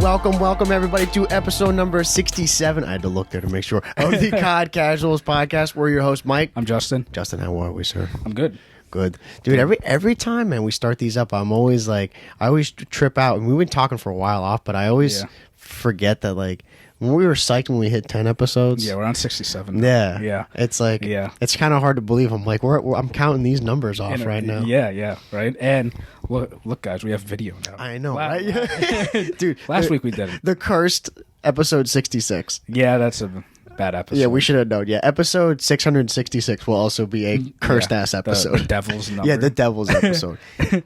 welcome everybody to episode number 67. I had to look there to make sure. Of the COD Casuals podcast. We're your host, Mike. I'm Justin. Justin, how are we, sir? I'm good. Good. Dude, every time, man, we start these up, I'm always like, I always trip out. And we've been talking for a while off, but I always forget that, like, when we were psyched when we hit 10 episodes. Yeah, we're on 67. Yeah. It's like, it's kind of hard to believe. I'm like, I'm counting these numbers off right now. Yeah, right? And look, guys, we have video now. I know, right? Dude. Last week we didn't. The cursed episode 66. Yeah, that's a bad episode. Yeah, we should have known. Yeah, episode 666 will also be a cursed-ass episode. The devil's number. Yeah, the devil's episode.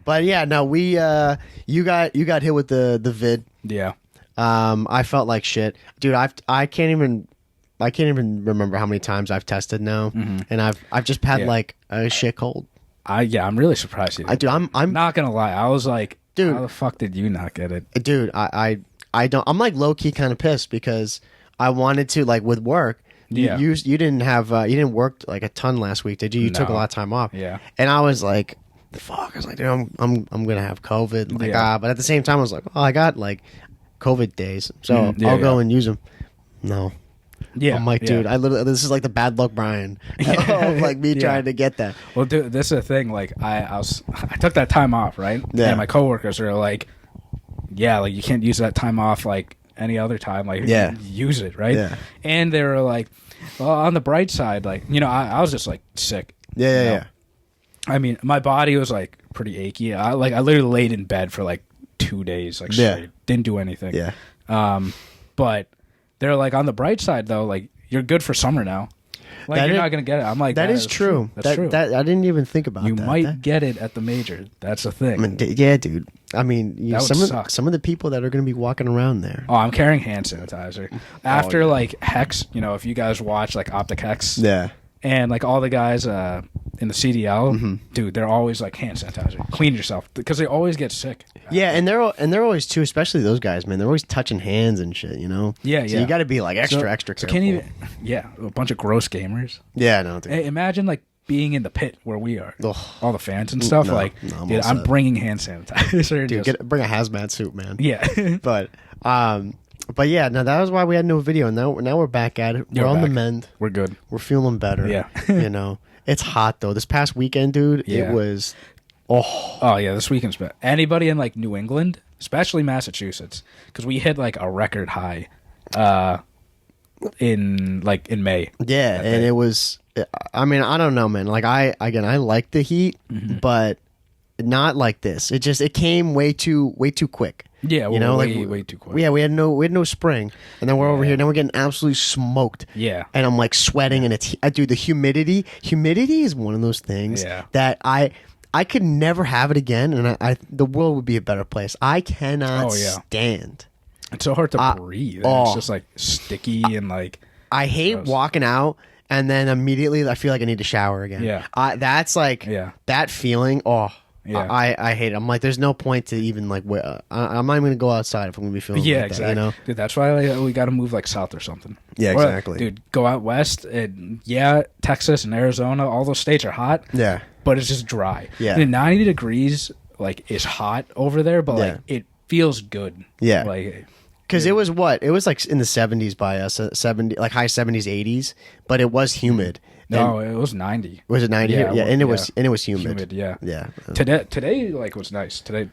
But yeah, no, you got hit with the vid. Yeah. I felt like shit, dude. I can't even remember how many times I've tested now, and I've just had like a shit cold. I'm really surprised you did. I'm not gonna lie. I was like, dude, how the fuck did you not get it? Dude, I don't. I'm like low key kind of pissed because I wanted to, like, with work. Yeah. You didn't have you didn't work like a ton last week, did you? You took a lot of time off. Yeah. And I was like, fuck. I was like, dude, I'm gonna have COVID. Like, but at the same time, I was like, oh, I got like COVID days, so I'll go and use them. No. Yeah. I'm like, dude, this is like the bad luck Brian. Like me trying to get that. Well, dude, this is the thing. Like, I took that time off, right? Yeah. And my coworkers are like, yeah, like you can't use that time off like any other time. Like, use it, right? Yeah. And they were like, well, on the bright side, like, I was just like sick. Yeah. I mean, my body was like pretty achy. I literally laid in bed for like 2 days, like straight. Didn't do anything. Yeah. But they're like, on the bright side though, like you're good for summer now. Like you're not gonna get it. I'm like, that is true. That's true. That I didn't even think about. You might get it at the major. That's the thing. I mean, yeah, dude. I mean, some of the people that are going to be walking around there. Oh, I'm carrying hand sanitizer. After like Hex, if you guys watch like Optic Hex, and like all the guys in the CDL, dude, they're always like hand sanitizer. Clean yourself because they always get sick. Yeah, and they're always too, especially those guys, man. They're always touching hands and shit, Yeah, so you got to be like extra careful. Can't even. Yeah, a bunch of gross gamers. Yeah, no. Dude. Hey, imagine like being in the pit where we are, all the fans and stuff. Dude, I'm bringing hand sanitizer. Dude, bring a hazmat suit, man. Yeah, but yeah, no, that was why we had no video. Now we're back at it. We're on the mend. We're good. We're feeling better. Yeah, it's hot though. This past weekend, dude, it was. Oh yeah, this weekend's been. Anybody in like New England, especially Massachusetts, because we hit like a record high, in May. Yeah, and it was. I mean, I don't know, man. Like I like the heat, but not like this. It came way too quick. Yeah, way too quick. Yeah, we had no spring, and then we're over here. Now we're getting absolutely smoked. Yeah, and I'm like sweating, and it's dude, the humidity. Humidity is one of those things that I could never have it again, and the world would be a better place. I cannot stand. It's so hard to breathe. It's just like sticky and like. I hate walking out. And then immediately I feel like I need to shower again. Yeah. That's like that feeling. Oh, yeah. I hate it. I'm like, there's no point to even like, I'm not even going to go outside if I'm going to be feeling like exactly. that, Dude, that's why we got to move like south or something. Yeah, exactly. Dude, go out west. And Texas and Arizona, all those states are hot. Yeah. But it's just dry. Yeah. And 90 degrees like is hot over there, but like it feels good. Yeah. Like. Because it was like in the 70s by us, 70, like high 70s, 80s, but it was humid. No, it was 90. Was it 90 here? Yeah, and it was humid. Yeah. Yeah. Today like was nice. Today,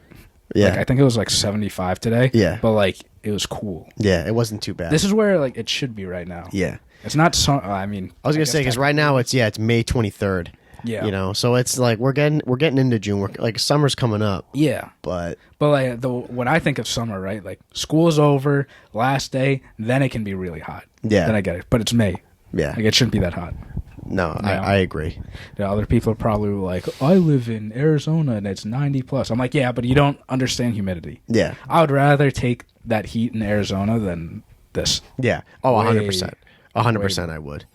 like, I think it was like 75 today. Yeah. But like it was cool. Yeah, it wasn't too bad. This is where like it should be right now. Yeah. It's not. I mean, I was gonna say because right now it's May 23rd. Yeah. So it's like we're getting into June. We're like summer's coming up. Yeah. But like when I think of summer, right? Like school's over, last day, then it can be really hot. Yeah. Then I get it. But it's May. Yeah. Like it shouldn't be that hot. No, I agree. Other people are probably like, I live in Arizona and it's 90 plus. I'm like, yeah, but you don't understand humidity. Yeah. I would rather take that heat in Arizona than this. Yeah. Oh, 100%. 100% I would.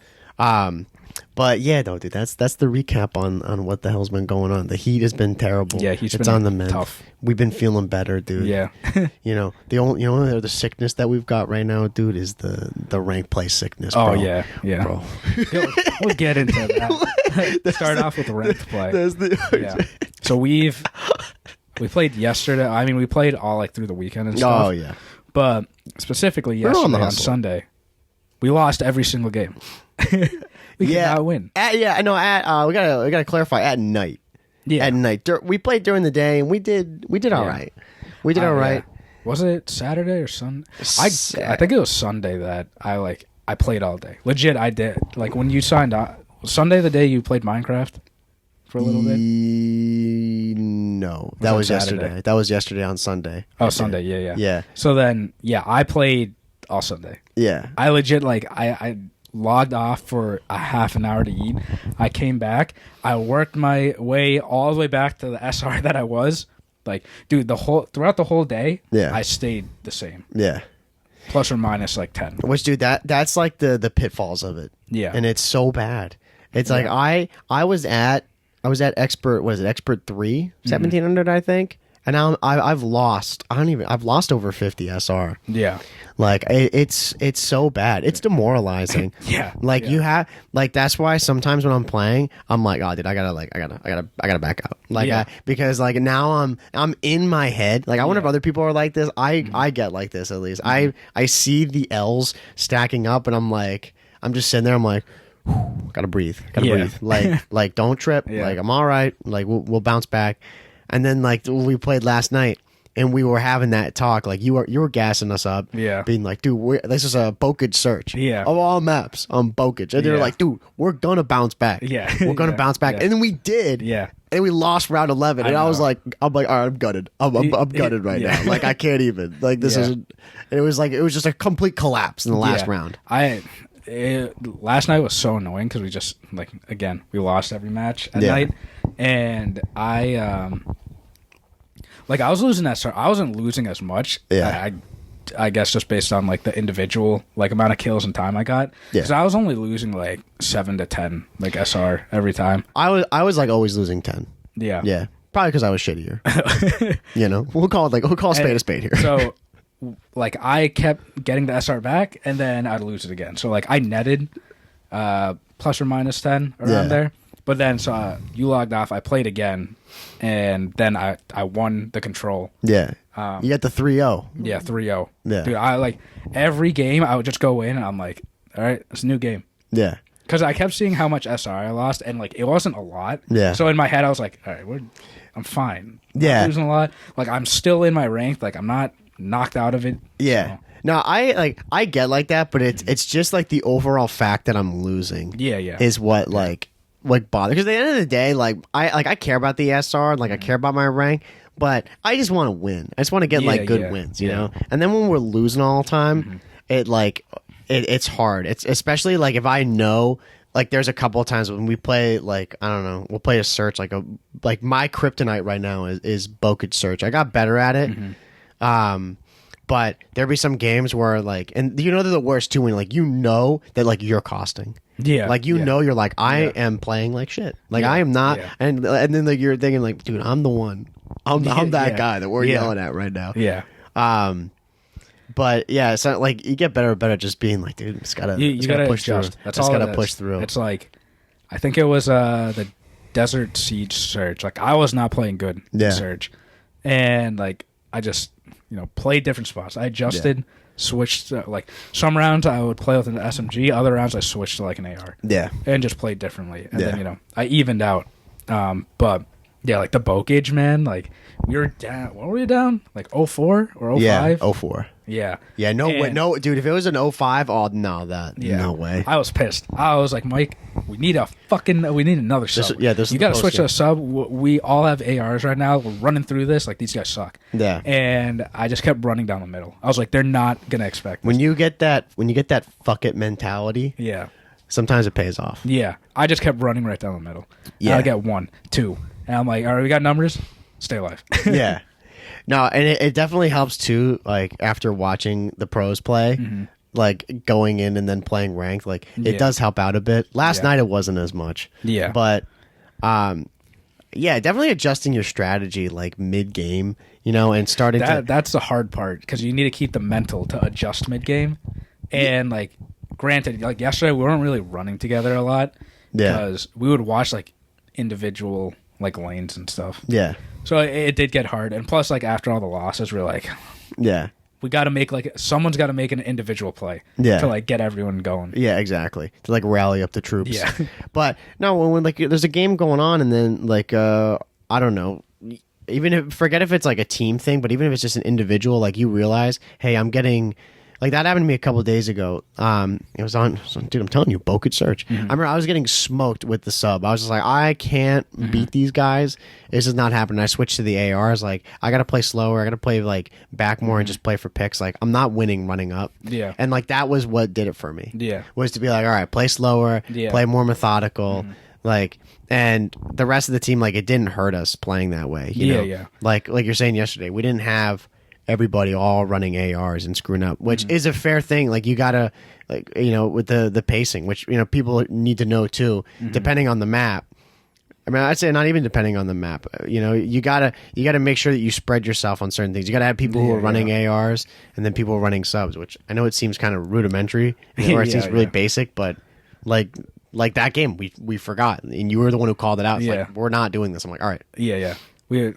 But yeah, though, dude, that's the recap on what the hell's been going on. The heat has been terrible. Yeah, it's on the mend. Tough. We've been feeling better, dude. Yeah. The sickness that we've got right now, dude, is the rank play sickness. Bro. Oh yeah, bro. We'll get into that. Start off with the ranked play. So we played yesterday. I mean, we played all like through the weekend and stuff. Oh yeah. But specifically yesterday on Sunday, we lost every single game. We could not win. We gotta clarify at night. Yeah, at night. We played during the day, and we did all right. We did all right. Was it Saturday or Sunday? I think it was Sunday that I played all day. Legit, I did. Like when you signed on Sunday, the day you played Minecraft for a little bit. No, that was yesterday. That was yesterday on Sunday. Oh, Sunday. Yeah. So then, I played all Sunday. Yeah, I legit I logged off for a half an hour to eat. I came back. I worked my way all the way back to the SR that I was. Like, dude, throughout the whole day, I stayed the same. Yeah. Plus or minus like 10. Which, dude, that's like the pitfalls of it. Yeah. And it's so bad. It's like I was at expert, what is it, expert 3, 1700, I think. And now I've lost over 50 SR. Yeah. Like it's so bad. It's demoralizing. Yeah. Like you have that's why sometimes when I'm playing, I'm like, oh dude, I gotta back out. Like because like now I'm in my head. Like I wonder if other people are like this. I get like this at least. I see the L's stacking up and I'm just sitting there, I'm like, gotta breathe. Like don't trip. Yeah. Like I'm all right. Like we'll bounce back. And then like we played last night and we were having that talk, like you were gassing us up, being like, dude, this is a Bokage search of all maps on Bokage. And they're like, dude, we're gonna bounce back. We're gonna bounce back. And then we did. And we lost round 11. And I was like, all right, I'm gutted. I'm gutted right now. Like I can't even. Like this isn't. It was just a complete collapse in the last round. Last night was so annoying because we just we lost every match at night, and I was losing that start. I wasn't losing as much. I guess just based on like the individual amount of kills and time I got. Because I was only losing 7 to 10 SR every time. I was like always losing 10. Yeah. Probably because I was shittier. We'll call a spade a spade here. So. I kept getting the SR back, and then I'd lose it again. So, I netted plus or minus 10 around there. But then, you logged off. I played again, and then I won the control. Yeah. You got the 3-0. Yeah, 3-0. Yeah. Dude, every game, I would just go in, and I'm like, all right, it's a new game. Yeah. Because I kept seeing how much SR I lost, and, it wasn't a lot. Yeah. So, in my head, I was like, all right, I'm fine. Yeah. I'm losing a lot. I'm still in my rank. I'm not knocked out of it. Yeah. So. No, I get like that, but it's just the overall fact that I'm losing. Yeah. Is what bothers. Because at the end of the day, I care about the SR, I care about my rank, but I just want to win. I just want to get good wins, you know. And then when we're losing all the time, it's hard. It's especially if I know. There's a couple of times when we play, I don't know, we'll play a search, my kryptonite right now is Bokage search. I got better at it. But there'd be some games where and they're the worst too, when that you're costing. Yeah. You're I am playing like shit. I am not. Yeah. And then you're thinking dude, I'm the one. I'm that guy that we're yelling at right now. Yeah. But yeah, so you get better and better just being dude, just gotta push adjust. Through. That's just all gotta push through. It's I think it was the Desert Siege search. I was not playing good in search. And I just played different spots. I adjusted, switched some rounds I would play with an SMG, other rounds I switched to an AR. Yeah. And just played differently. And then I evened out. But yeah, the Bokage, man, we were down. What were we down? 04 or 05? Yeah, 04. Yeah. Yeah, no, dude, if it was an 05, no way. I was pissed. I was like, Mike, we need another sub. You got to switch to a sub. We all have ARs right now. We're running through this. These guys suck. Yeah. And I just kept running down the middle. I was like, they're not going to expect this. When you get that fuck it mentality. Yeah. Sometimes it pays off. Yeah. I just kept running right down the middle. Yeah. I got 1, 2. And I'm like, all right, we got numbers. Stay alive. Yeah. No, and it definitely helps too, after watching the pros play, going in and then playing ranked, it does help out a bit. Last night it wasn't as much. Yeah. But definitely adjusting your strategy mid-game, and starting that's the hard part, because you need to keep the mental to adjust mid-game. And granted, yesterday we weren't really running together a lot, because we would watch individual lanes and stuff. Yeah. So it did get hard, and plus after all the losses, we're yeah, we got to make someone's got to make an individual play to like get everyone going. Yeah, exactly. To like rally up the troops. Yeah. But no, when like there's a game going on and then like I don't know, even if forget if it's like a team thing, but even if it's just an individual, like you realize, hey, I'm getting. Like that happened to me a couple of days ago. It was on, dude. I'm telling you, Bo could search. I remember I was getting smoked with the sub. I was just like, I can't beat these guys. This is not happening. I switched to the AR. I was like, I gotta play slower. I gotta play like back more and just play for picks. Like I'm not winning running up. Yeah. And like that was what did it for me. Yeah. Was to be like, all right, play slower, play more methodical, like. And the rest of the team, like it didn't hurt us playing that way. You know? Yeah. Like you're saying yesterday, we didn't have everybody all running ARs and screwing up, which is a fair thing. Like you gotta, like with the pacing, which people need to know too. Depending on the map, I mean, I'd say not even depending on the map. You gotta make sure that you spread yourself on certain things. You gotta have people who are running ARs and then people running subs, which I know it seems kind of rudimentary or it seems really basic, but like that game we forgot, and you were the one who called it out. It's like, we're not doing this. I'm like, all right,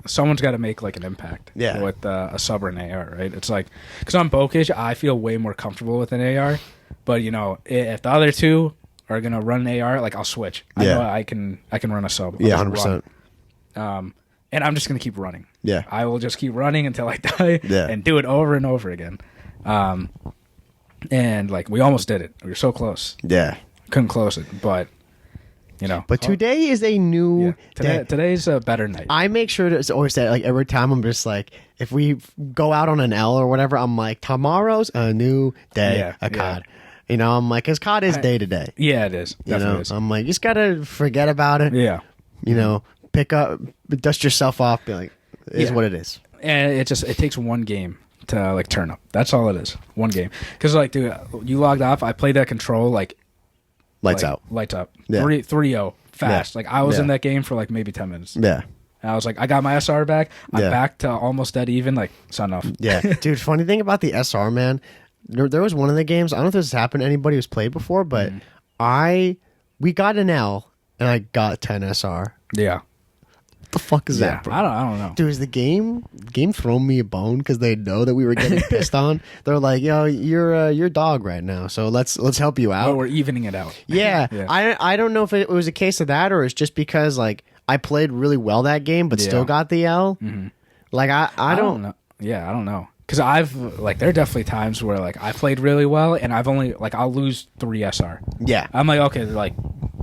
someone's got to make like an impact with a sub or an AR, right? It's like, because on Bokish, I feel way more comfortable with an AR, but if the other two are gonna run an AR, like I'll switch. I know I can run a sub. 100%. And I'm just gonna keep running. Yeah, I will just keep running until I die. And do it over and over again. And like we almost did it. We were so close. Yeah, couldn't close it, but. But today is a new day. Today's a better night. I make sure to always say, like, every time I'm just like, if we go out on an L or whatever, I'm like, tomorrow's a new day of COD. I'm like, because COD is day to day. Yeah, it is. Definitely is. I'm like, you just got to forget about it. Yeah. Pick up, dust yourself off, be like, it is what it is. And it takes one game to, like, turn up. That's all it is. One game. Because, like, dude, you logged off, I played that control, like, Lights out. Yeah. 3-0 fast. Like I was in that game for like maybe 10 minutes. Yeah. And I was like, I got my SR back. I'm back to almost dead even. Like, it's not enough. Yeah. Dude, funny thing about the SR, man, there was one of the games, I don't know if this has happened to anybody who's played before, but we got an L and I got 10 SR. Yeah. What the fuck is that, bro? I don't know. Dude, is the game throwing me a bone because they know that we were getting pissed on? They're like, you're dog right now, so let's help you out. Well, we're evening it out. Yeah. I don't know if it was a case of that or it's just because like I played really well that game but still got the L. Like I don't know. Yeah, I don't know. Because I've like there are definitely times where like I played really well and I've only like I'll lose 3 SR. Yeah. I'm like, okay, like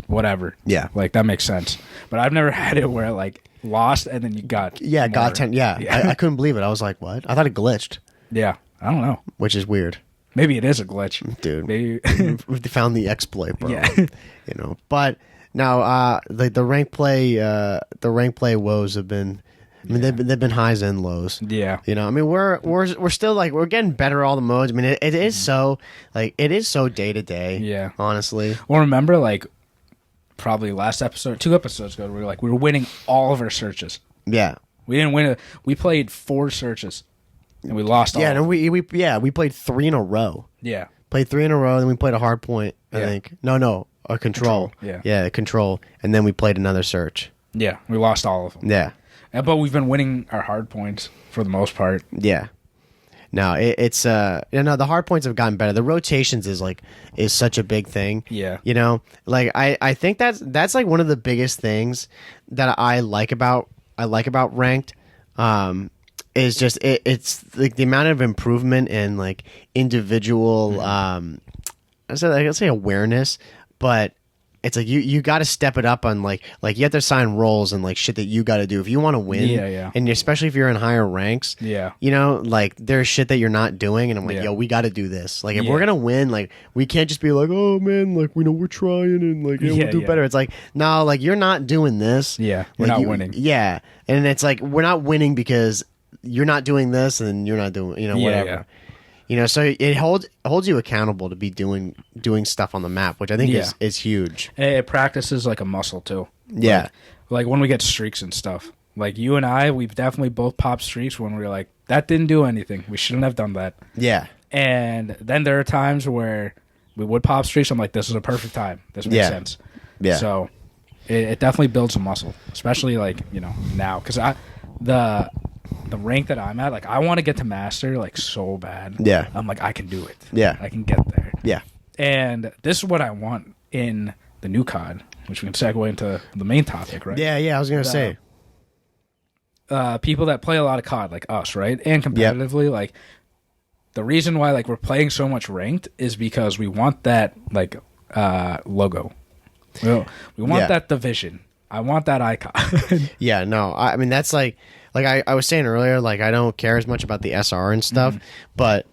whatever. Yeah. Like that makes sense. But I've never had it where like lost and then you got got 10. Yeah. I couldn't believe it. I was like, what? I thought it glitched. Yeah. I don't know. Which is weird. Maybe it is a glitch. Dude. Maybe we found the exploit, bro. Yeah. But now the rank play woes have been they've been highs and lows. Yeah. I mean we're still like we're getting better at all the modes. I mean it is so like it is so day to day. Yeah. Honestly. Well, remember like probably last episode, 2 episodes ago, we were winning all of our searches. Yeah. We didn't win we played 4 searches and we lost all. Yeah, and we played 3 in a row. Yeah. Played 3 in a row, then we played a hard point, I think. No, a control. Yeah, control. And then we played another search. Yeah, we lost all of them. Yeah. But we've been winning our hard points for the most part. Yeah. No, it's the hard points have gotten better. The rotations is such a big thing. Yeah. Like I think that's like one of the biggest things that I like about ranked. Is just it's like the amount of improvement and like individual I'd say awareness, but it's like you got to step it up on like you have to assign roles and like shit that you got to do if you want to win. Yeah. And especially if you're in higher ranks. Yeah. Like there's shit that you're not doing, and I'm like, yo, we got to do this. Like if we're gonna win, like we can't just be like, oh man, like we know we're trying and like we'll do better. It's like no, like you're not doing this. Yeah, we're not winning. Yeah, and it's like we're not winning because you're not doing this and you're not doing whatever. Yeah. So it holds you accountable to be doing stuff on the map, which I think is huge. It practices like a muscle too. Yeah. Like when we get streaks and stuff. Like you and I, we've definitely both popped streaks when we're like, that didn't do anything. We shouldn't have done that. Yeah. And then there are times where we would pop streaks. I'm like, this is a perfect time. This makes sense. Yeah. So it definitely builds a muscle, especially like, now. Because the rank that I'm at, like I want to get to master like so bad. Yeah. I'm like I can do it. Yeah. I can get there. Yeah. And this is what I want in the new COD, which we can segue into the main topic, right? Yeah, I was gonna say. People that play a lot of COD, like us, right? And competitively, like the reason why like we're playing so much ranked is because we want that like logo. We want that division. I want that icon. Yeah, no. I mean that's like I was saying earlier, like I don't care as much about the SR and stuff, but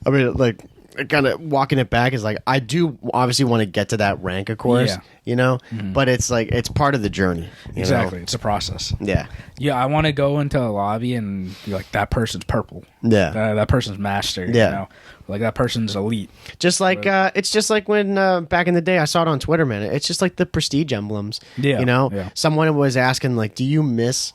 I mean like kind of walking it back is like I do obviously want to get to that rank, of course, you know, but it's like it's part of the journey. Exactly, know? It's a process. Yeah, I want to go into a lobby and be like that person's purple. Yeah, that person's master. Yeah, you know? Like that person's elite. Just like it's just like when back in the day I saw it on Twitter, man. It's just like the prestige emblems. Yeah, you know, someone was asking like, "Do you miss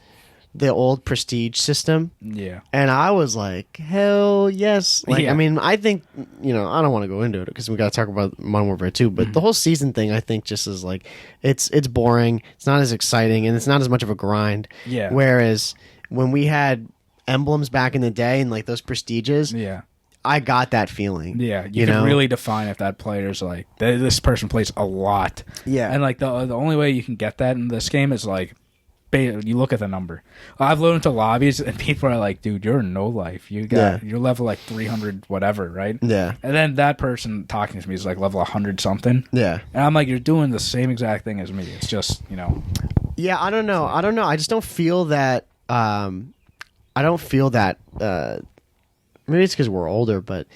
the old prestige system?" Yeah. And I was like, hell yes. Like, I mean, I think, you know, I don't want to go into it because we got to talk about Modern Warfare 2, but the whole season thing, I think just is like, it's boring. It's not as exciting and it's not as much of a grind. Yeah. Whereas when we had emblems back in the day and like those prestiges, I got that feeling. Yeah. You can really define if that player's like, this person plays a lot. Yeah. And like the only way you can get that in this game is like, you look at the number. I've loaded into lobbies and people are like, dude, you're no life. You're level like 300 whatever, right? Yeah. And then that person talking to me is like level 100 something. Yeah. And I'm like, you're doing the same exact thing as me. It's just, you know. Yeah, I don't know. I just don't feel that maybe it's because we're older, but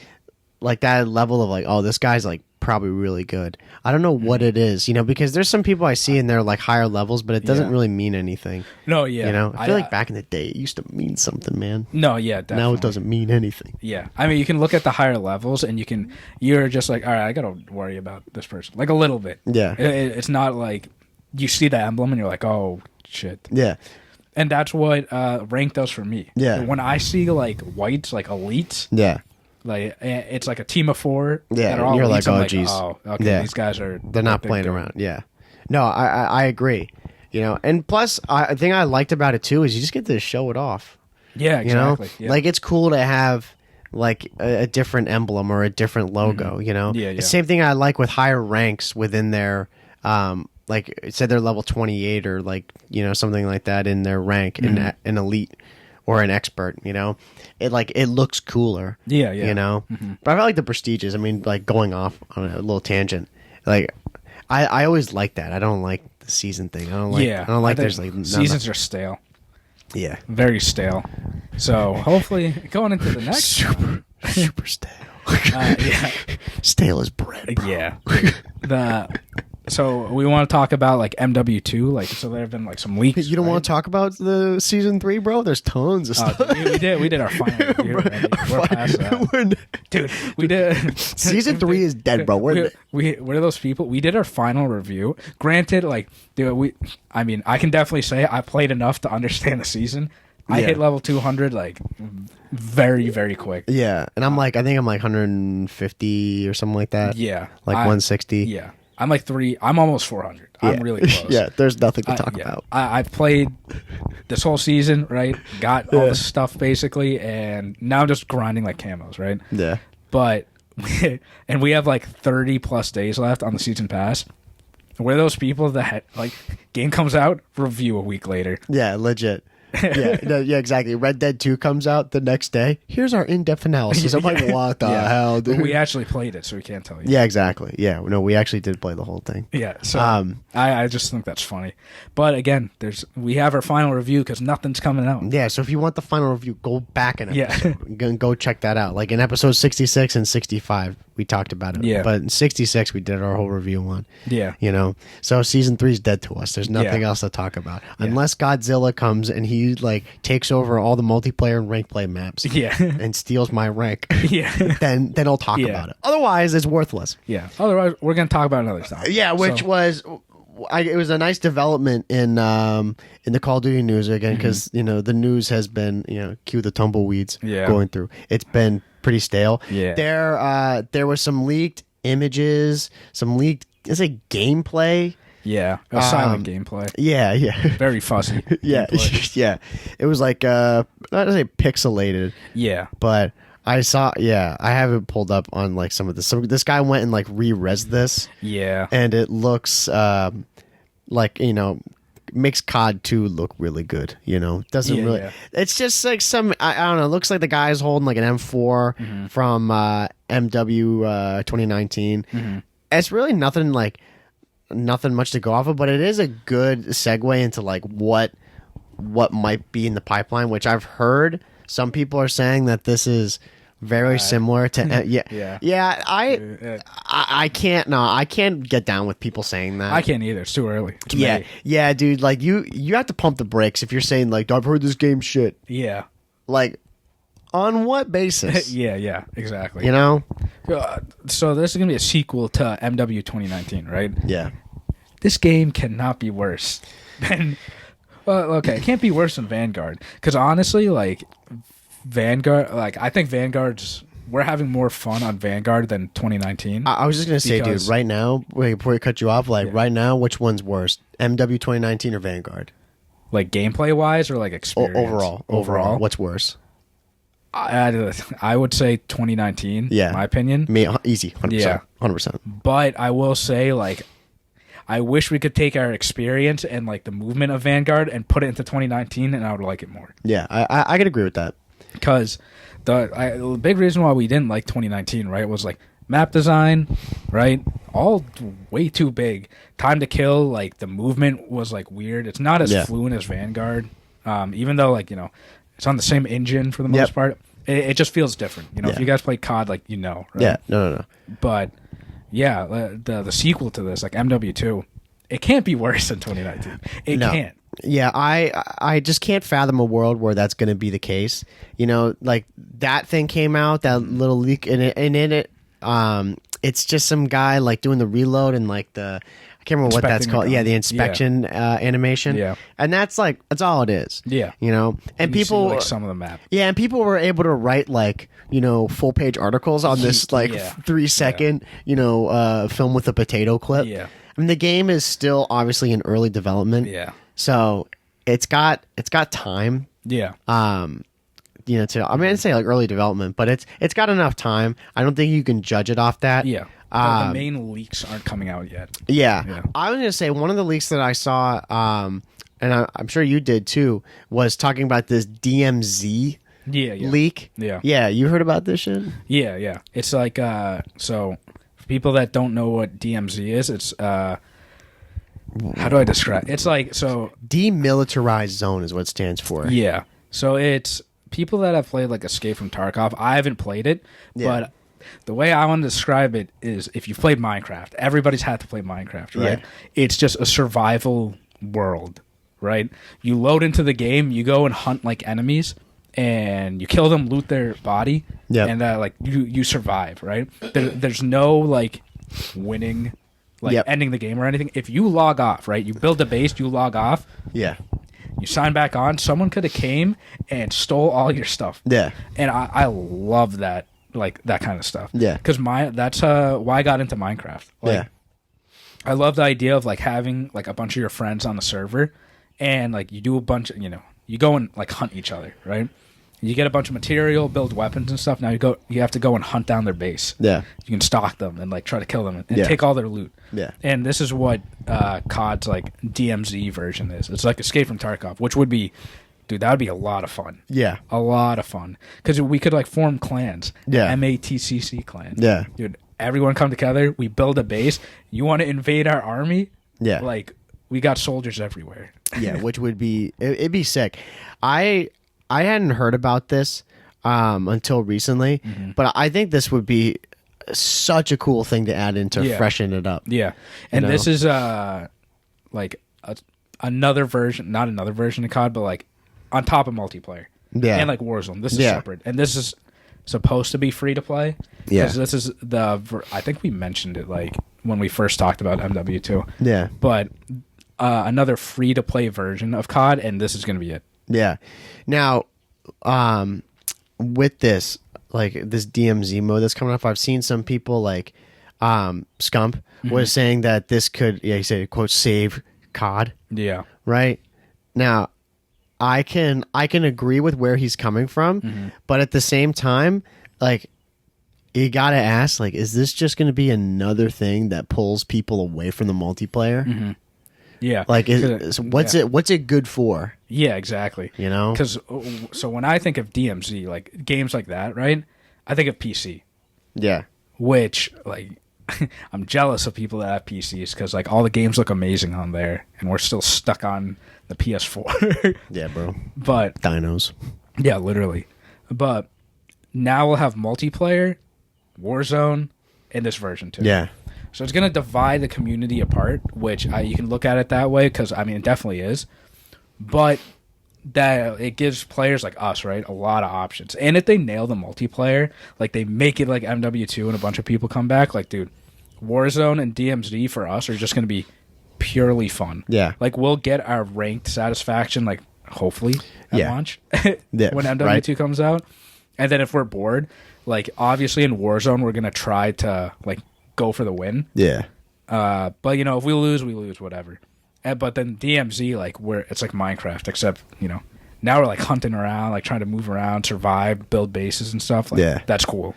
like that level of like, oh, this guy's like probably really good. I don't know what it is, you know, because there's some people I see and they're like higher levels, but it doesn't really mean anything. No, yeah. You know, I feel like back in the day it used to mean something, man. No, yeah, definitely. Now it doesn't mean anything. Yeah. I mean, you can look at the higher levels and you're just like, all right, I got to worry about this person. Like a little bit. Yeah. It's not like you see the emblem and you're like, oh, shit. Yeah. And that's what rank does for me. Yeah. When I see like whites, like elites. Yeah. Like it's like a team of 4. Yeah, that are all you're elites. like, oh, geez. Okay, these guys they're not playing around. Yeah, no, I agree. You know, and plus, I thing I liked about it too is you just get to show it off. Yeah, exactly. You know? Like it's cool to have like a different emblem or a different logo. You know, yeah. The same thing I like with higher ranks within their like it said they're level 28 or like you know something like that in their rank in an elite or an expert. You know. It looks cooler. Yeah. You know? But I feel like the prestiges, I mean, like going off on a little tangent. Like I always like that. I don't like the season thing. I don't like there's like seasons are stale. Yeah. Very stale. So hopefully going into the next super stale. Stale as bread, bro. Yeah. So we want to talk about like MW2, like so there have been like some leaks. You don't want to talk about the season 3, bro? There's tons of stuff. We did our final review. We're past that. Dude, we did. Season 3 is dead, bro. We're those people. We did our final review. Granted, like, dude, I mean, I can definitely say I played enough to understand the season. I hit level 200 like very, very quick. Yeah, and I think I'm like 150 or something like that. Yeah, like 160. Yeah. I'm like I'm almost 400. Yeah. I'm really close. Yeah, there's nothing to talk about. I've played this whole season, right? Got all the stuff basically, and now I'm just grinding like camos, right? Yeah. But, and we have like 30 plus days left on the season pass. We're those people that, like, game comes out, review a week later. Yeah, legit. Yeah, exactly. Red Dead 2 comes out the next day. Here's our in-depth analysis. I'm like, what the hell, dude? But we actually played it, so we can't tell you. Yeah, exactly. Yeah, no, we actually did play the whole thing. Yeah, so I just think that's funny. But again, we have our final review because nothing's coming out. Yeah, so if you want the final review, go back an episode. Go check that out. Like in episode 66 and 65, we talked about it. Yeah. But in 66, we did our whole review on. Yeah. You know? So season 3 is dead to us. There's nothing else to talk about. Unless Godzilla comes and he like takes over all the multiplayer and rank play maps. Yeah. And steals my rank. Yeah. then I'll talk about it. Otherwise, it's worthless. Yeah. Otherwise, we're going to talk about another stuff. Yeah, which was... it was a nice development in the Call of Duty news again because you know the news has been cue the tumbleweeds going through. It's been pretty stale. Yeah, there was some leaked images, some leaked gameplay Yeah, silent gameplay. Yeah, very fuzzy. Yeah, yeah. It was like not to say pixelated. Yeah, but I saw. Yeah, I have it pulled up on like some of this. So this guy went and like re-res this. Yeah, and it looks like makes COD 2 look really good. Doesn't really. Yeah. It's just like some. I don't know. It looks like the guy's holding like an M4 from MW 2019. It's really nothing much to go off of, but it is a good segue into like what might be in the pipeline, which I've heard some people are saying that this is very similar to I can't get down with people saying that. I can't either. It's too early. Yeah, dude, like you have to pump the brakes if you're saying like I've heard this game shit. Yeah, like on what basis? yeah, exactly. So this is gonna be a sequel to MW 2019, right? Yeah. This game cannot be worse than. Well, okay, it can't be worse than Vanguard, because honestly, like Vanguard, like I think we're having more fun on Vanguard than 2019. I was just gonna say, dude, right now, before we cut you off, right now, which one's worse, MW 2019 or Vanguard? Like gameplay wise, or like experience? Overall, what's worse? I would say 2019. Yeah, in my opinion, easy, 100%. Yeah, 100%. But I will say, like, I wish we could take our experience and like the movement of Vanguard and put it into 2019, and I would like it more. Yeah, I could agree with that. Because the big reason why we didn't like 2019, right, was like map design, right, all way too big. Time to kill, like the movement was like weird. It's not as fluent as Vanguard, even though like it's on the same engine for the most part. It just feels different. If you guys play COD, like right? Yeah, no. But yeah, the sequel to this, like MW2, it can't be worse than 2019. It can't. Yeah, I just can't fathom a world where that's going to be the case. Like that thing came out, that little leak, and in it, it's just some guy like doing the reload and like the. I can't remember what that's called. Yeah, the inspection animation. Yeah, and that's all it is. Yeah, and people see, like, some of the map. Yeah, and people were able to write like full page articles on this like 3 second film with a potato clip. Yeah, I mean the game is still obviously in early development. Yeah, so it's got time. Yeah. I'd say like early development, but it's got enough time. I don't think you can judge it off that. Yeah. The main leaks aren't coming out yet. Yeah. I was going to say one of the leaks that I saw, and I'm sure you did too, was talking about this DMZ leak. Yeah. Yeah, you heard about this shit? Yeah. It's like, so for people that don't know what DMZ is, it's, how do I describe it? It's like, so... Demilitarized Zone is what it stands for. Yeah. So it's people that have played like Escape from Tarkov. I haven't played it, but... The way I want to describe it is if you've played Minecraft, everybody's had to play Minecraft, right? Yeah. It's just a survival world, right? You load into the game, you go and hunt like enemies, and you kill them, loot their body, and like you survive, right? There's no like winning, like ending the game or anything. If you log off, right? You build a base, you log off. Yeah. You sign back on. Someone could have came and stole all your stuff. Yeah. And I love that. Like that kind of stuff. Yeah. Because that's why I got into Minecraft. Like, I love the idea of like having like a bunch of your friends on the server, and like you do a bunch of, you go and like hunt each other, right? You get a bunch of material, build weapons and stuff. Now you have to go and hunt down their base. Yeah. You can stalk them and like try to kill them and take all their loot. Yeah. And this is what COD's like DMZ version is. It's like Escape from Tarkov, which would be. Dude, that would be a lot of fun. Yeah. A lot of fun. Because we could, like, form clans. Yeah. MATCC clan. Yeah. Dude, everyone come together. We build a base. You want to invade our army? Yeah. Like, we got soldiers everywhere. Yeah, which would be... It'd be sick. I hadn't heard about this until recently, but I think this would be such a cool thing to add in to freshen it up. Yeah. And this is, like, another version... Not another version of COD, but, like, on top of multiplayer, and like Warzone. This is separate, and this is supposed to be free to play. Yeah, this is I think we mentioned it like when we first talked about MW2. Yeah, but another free to play version of COD, and this is going to be it. Yeah. Now, with this, like this DMZ mode that's coming up, I've seen some people like Scump was saying that this could, he said, quote, save COD. Yeah. Right? Now, I can agree with where he's coming from, but at the same time, like, you gotta ask, like, is this just going to be another thing that pulls people away from the multiplayer? Yeah. Like, what's it good for? Yeah, exactly. You know? Because, so when I think of DMZ, like, games like that, right, I think of PC. Yeah. Which, like, I'm jealous of people that have PCs because, like, all the games look amazing on there, and we're still stuck on the PS4. Yeah, bro. But dinos. Yeah, literally. But now we'll have multiplayer, Warzone, in this version too. Yeah. So it's gonna divide the community apart, which you can look at it that way because I mean it definitely is. But that it gives players like us, right, a lot of options. And if they nail the multiplayer, like they make it like MW2 and a bunch of people come back, like dude, Warzone and DMZ for us are just gonna be purely fun. Yeah. Like we'll get our ranked satisfaction, like hopefully at launch when MW2 comes out. And then if we're bored, like obviously in Warzone we're gonna try to like go for the win. Yeah. But you know, if we lose, whatever. But then DMZ, like it's like Minecraft, except, you know, now we're like hunting around, like trying to move around, survive, build bases and stuff. Like, that's cool.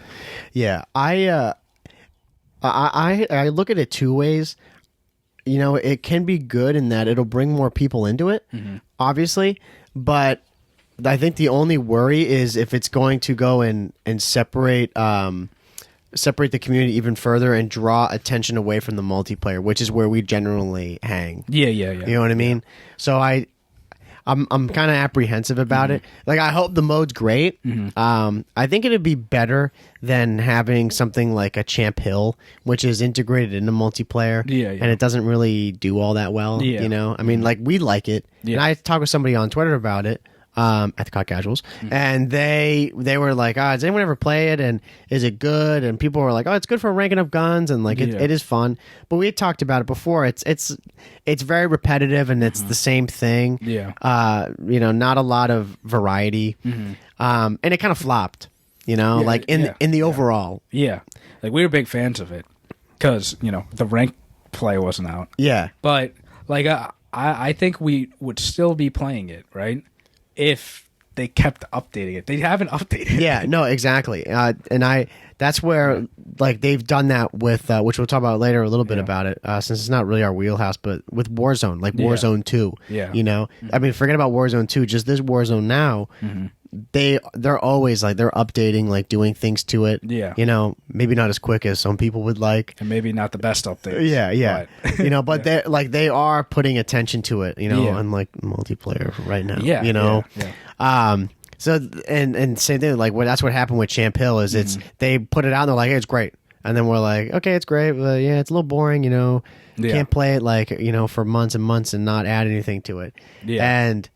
Yeah. I look at it two ways. You know, it can be good in that it'll bring more people into it, obviously, but I think the only worry is if it's going to go and separate the community even further and draw attention away from the multiplayer, which is where we generally hang. Yeah. You know what I mean? So I'm kind of apprehensive about it. Like, I hope the mode's great. I think it'd be better than having something like a Champ Hill, which is integrated into multiplayer. And it doesn't really do all that well. You know, I mean, like, we like it. And I talked with somebody on Twitter about it. At the COD Casuals, and they were like, does anyone ever play it, and is it good? And people were like, it's good for ranking up guns, and like it is fun. But we had talked about it before. It's very repetitive, and it's the same thing. You know, not a lot of variety, and it kind of flopped. You know, like in the overall. Like we were big fans of it because, you know, the ranked play wasn't out. But like I think we would still be playing it, right? If they kept updating it. They haven't updated it. Yeah, no, exactly. And that's where, like, they've done that with, which we'll talk about later a little bit about it, since it's not really our wheelhouse, but with Warzone, like Warzone 2. You know? I mean, forget about Warzone 2, just this Warzone now, they're always, like, they're updating, like, doing things to it. You know, maybe not as quick as some people would like. And maybe not the best updates. But. You know, but they're, like, they are putting attention to it, you know, unlike multiplayer right now. You know? So, and same thing, like, that's what happened with Champ Hill, is it's, they put it out and they're like, hey, it's great. And then we're like, okay, it's great, but it's a little boring, you know. Can't play it, like, you know, for months and months and not add anything to it. And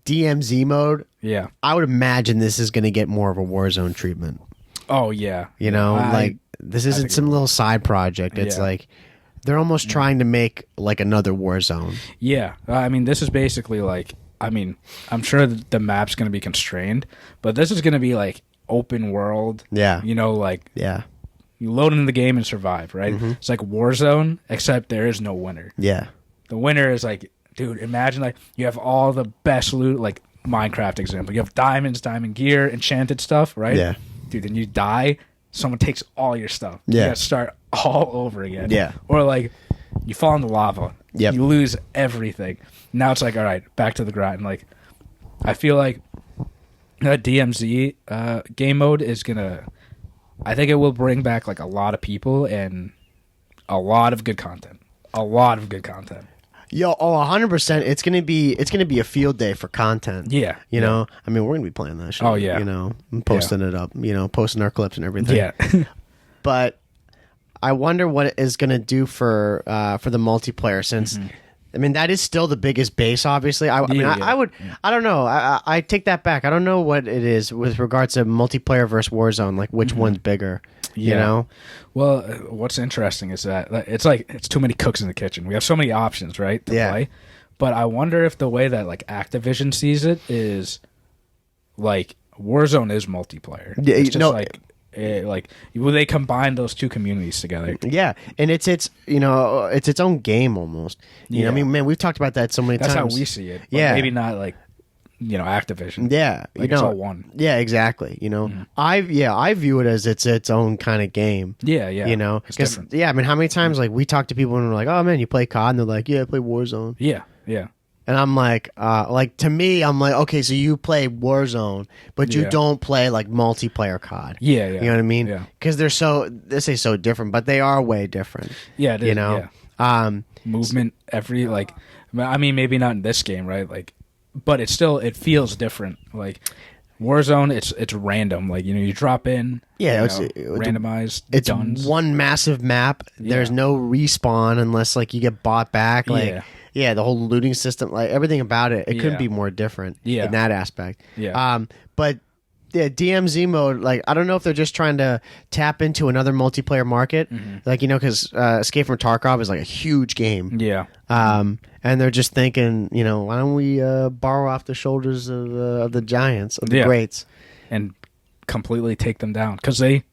DMZ mode, I would imagine this is going to get more of a Warzone treatment. You know, like, this isn't some little side project. It's like they're almost trying to make like another Warzone. I mean, this is basically like, I mean, I'm sure the map's going to be constrained, but this is going to be like open world. You know, like you load into the game and survive, right? It's like Warzone, except there is no winner. The winner is like, dude, imagine like you have all the best loot, like Minecraft example. You have diamonds, diamond gear, enchanted stuff, right? Dude, then you die, someone takes all your stuff. You gotta start all over again. Or like you fall into lava. You lose everything. Now it's like, all right, back to the grind. Like, I feel like that DMZ game mode is gonna, I think it will bring back like a lot of people and a lot of good content. Yo, 100%. It's gonna be a field day for content. You know, I mean, we're gonna be playing that shit. You know, posting it up. You know, posting our clips and everything. But I wonder what it is gonna do for the multiplayer, since I mean, that is still the biggest base, obviously. I don't know. I take that back. I don't know what it is with regards to multiplayer versus Warzone, like which one's bigger. You know? Well, what's interesting is that it's like it's too many cooks in the kitchen. We have so many options, right, to play. But I wonder if the way that like Activision sees it is like Warzone is multiplayer. It's just like they combine those two communities together. Yeah, and it's its own game almost. You know, I mean, man, we've talked about that so many times. That's how we see it. Yeah, maybe not like Activision. Yeah, like it's all one. Yeah, exactly. You know, I view it as its own kind of game. Yeah. You know, because I mean, how many times like we talk to people and we're like, oh man, you play COD, and they're like, yeah, I play Warzone. Yeah. And I'm like to me, I'm like, okay, so you play Warzone, but you don't play like multiplayer COD. Yeah. You know what I mean? Yeah. Because they're so different, but they are way different. Yeah, it is, you know. Yeah. Movement, I mean, maybe not in this game, right? Like, but it feels different. Like Warzone, it's random. Like, you drop in. Yeah, it's randomized. It's guns. one massive map. There's no respawn unless like you get bought back. Like, yeah, the whole looting system, like everything about it, couldn't be more different in that aspect. Yeah. But yeah, DMZ mode, like I don't know if they're just trying to tap into another multiplayer market, like because Escape from Tarkov is like a huge game. Yeah. And they're just thinking, why don't we borrow off the shoulders of the giants, of the greats, and completely take them down because they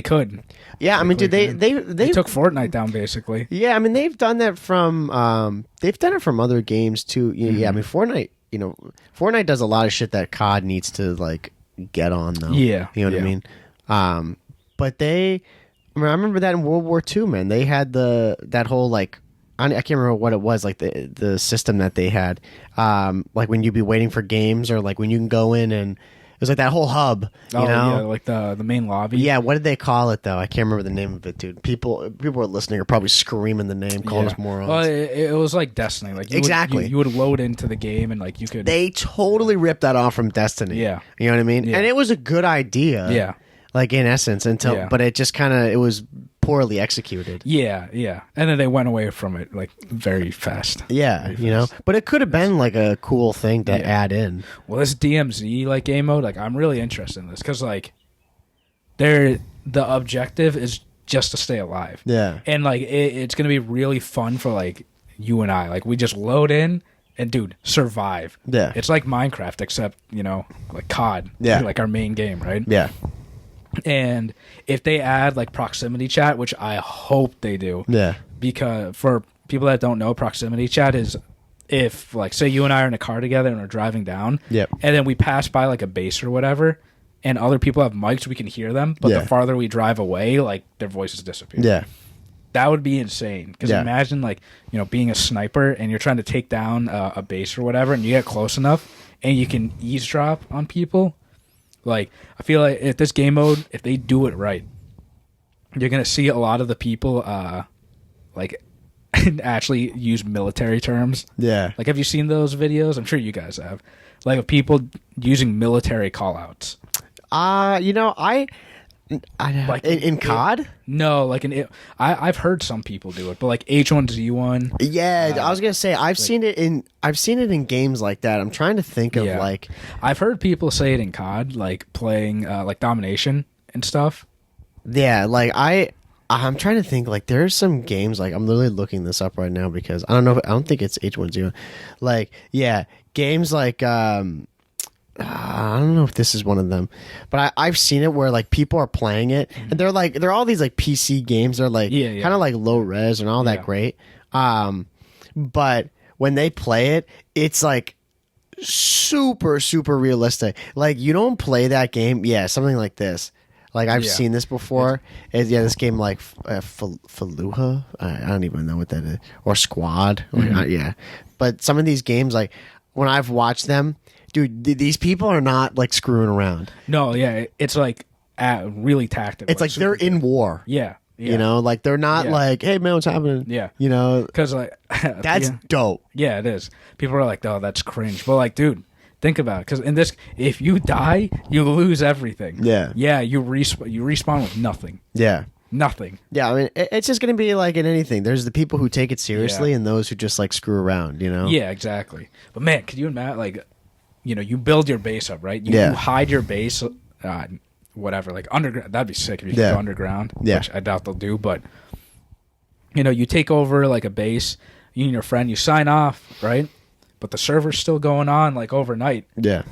could. Yeah, I mean, dude, they took Fortnite down basically. Yeah, I mean they've done that from other games too. Yeah, I mean Fortnite. Fortnite does a lot of shit that COD needs to like get on though. Yeah, you know what I mean. But I remember that in World War II, man. They had that whole like. I can't remember what it was, like the system that they had, like when you'd be waiting for games, or like when you can go in and it was like that whole hub. Yeah, like the main lobby. Yeah, what did they call it though? I can't remember the name of it, dude. People are listening are probably screaming the name, calling us morons. Well, it was like Destiny. Like you would load into the game and like you could. They totally ripped that off from Destiny. Yeah, you know what I mean. Yeah. And it was a good idea. Yeah, like in essence, but it just kind of it was poorly executed. Yeah, and then they went away from it like very fast. Yeah, very fast. But it could have been like a cool thing to add in. Well, this DMZ like game mode, like I'm really interested in this because like the objective is just to stay alive. Yeah, and like it's gonna be really fun for like you and I. Like we just load in and dude survive. Yeah, it's like Minecraft except like COD. Yeah, like our main game, right? Yeah. And if they add like proximity chat, which I hope they do, because for people that don't know, proximity chat is if like say you and I are in a car together and we're driving down, and then we pass by like a base or whatever, and other people have mics, we can hear them, but the farther we drive away, like their voices disappear. Yeah, that would be insane. Because imagine like being a sniper and you're trying to take down a base or whatever, and you get close enough and you can eavesdrop on people. Like, I feel like if this game mode, if they do it right, you're going to see a lot of the people, like, actually use military terms. Yeah. Like, have you seen those videos? I'm sure you guys have. Like, of people using military call-outs. Like in COD? No, like I've heard some people do it, but like H1Z1. Yeah, I was gonna say I've seen it in games like that. I'm trying to think of like I've heard people say it in COD, like playing like domination and stuff. Yeah, like I'm trying to think. Like there's some games like I'm literally looking this up right now because I don't think it's H1Z1. Like games like I don't know if this is one of them, but I've seen it where like people are playing it and they're all these like PC games. They're like kind of like low res and all that great. But when they play it, it's like super, super realistic. Like you don't play that game. Yeah. Something like this. Like I've seen this before. This game like Fallujah. I don't even know what that is. Or Squad. But some of these games, like when I've watched them, dude, these people are not like screwing around. No, it's like really tactical. It's like they're in war. Yeah. Like they're not like, hey man, what's happening? Yeah, because like that's dope. Yeah, it is. People are like, oh, that's cringe. But like, dude, think about it. Because in this, if you die, you lose everything. Yeah, you respawn with nothing. Yeah. Nothing. Yeah, I mean, it's just going to be like in anything. There's the people who take it seriously and those who just like screw around, Yeah, exactly. But man, could you imagine like, you build your base up, right? You hide your base, whatever, like underground. That'd be sick if you could go underground, which I doubt they'll do. But, you take over like a base, you and your friend, you sign off, right? But the server's still going on like overnight. Yeah.